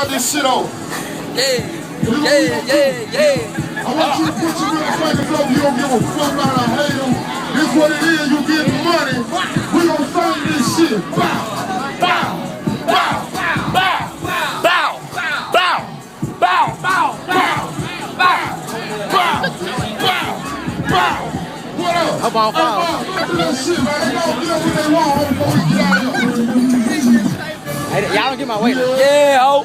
start this shit off. Yeah. I want you to put your little fingers up. You don't give a fuck about I hate them. This what it is. You get money. We gonna sing this shit. Bow, bow, bow, bow, bow, bow, bow, bow, bow, bow, bow, bow, bow. What up? How about foul? Look at that shit, man. They gonna get up what they want before we get out of here. Hey, y'all don't get my weight. Yeah, ho.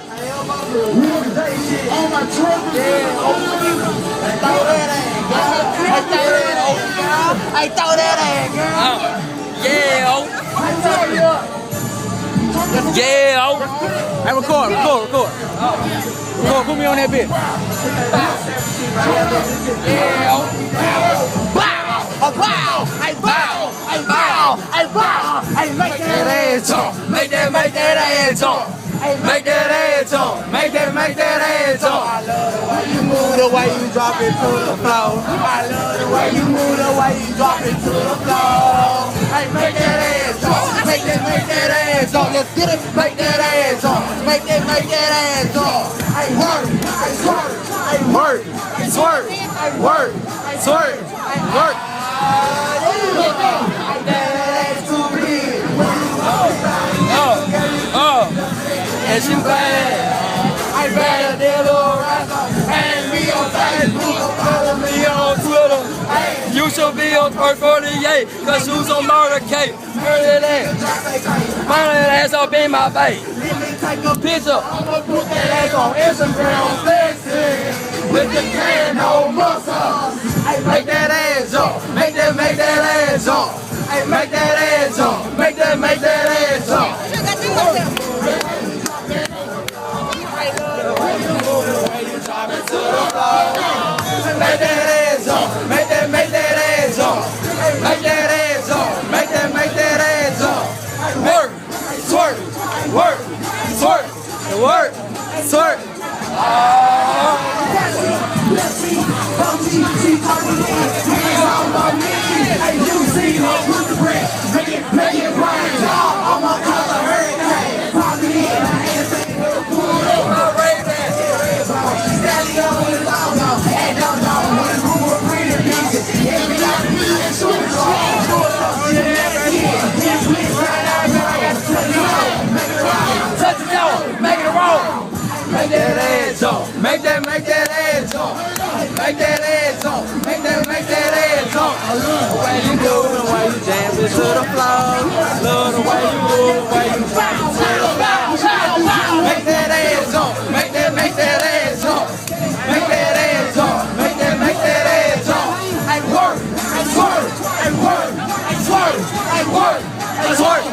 All my troubles. Yeah, ho. Hey, throw that ass, girl. Yeah, ho. Yeah, ho. Hey, record. Record, put me on that bit. Yeah, ho. Bow! Hey, bow! Hey, bow! Hey, bow! Hey, make that ass jump! Make that ass jump. Make that ass jump. Make that ass jump. I love the way you move, the way you drop it to the floor. I love the way you move, the way you drop it to the floor. Hey, make that ass jump. Make that ass jump. Let's get it. Make that ass jump. Make that ass jump. Hey, work. Hey, swerve. Hey, work. Hey, swerve. Hey, work. Hey, swerve. Hey, work. And she bad. I better than Lil Rapper. And me on Facebook, follow me on Twitter. You should be on Part 48, cause you some murder case. Murder that. Burn that ass up in my face. Let me take a picture. I'ma put that ass on Instagram, flexing. With the can, no muscle. Hey, make that ass jump. Make that ass jump. Hey, make that ass jump. Make that ass jump. Make that ass jump. Make that ass jump. Make that ass jump. Make that ass jump. Work, twerk, work, twerk, work, twerk. Make it rain. I'm a color hurricane. Make that ass jump. Make that ass jump. Make that ass jump. Make that ass jump. I love the way you do it, the way you dance it to the floor. Love the way you move, the way you bounce to the floor. Make that ass jump. Make that ass jump. Make that ass jump. Make that ass jump. I work. I twerk. I work. I twerk. I work. I twerk.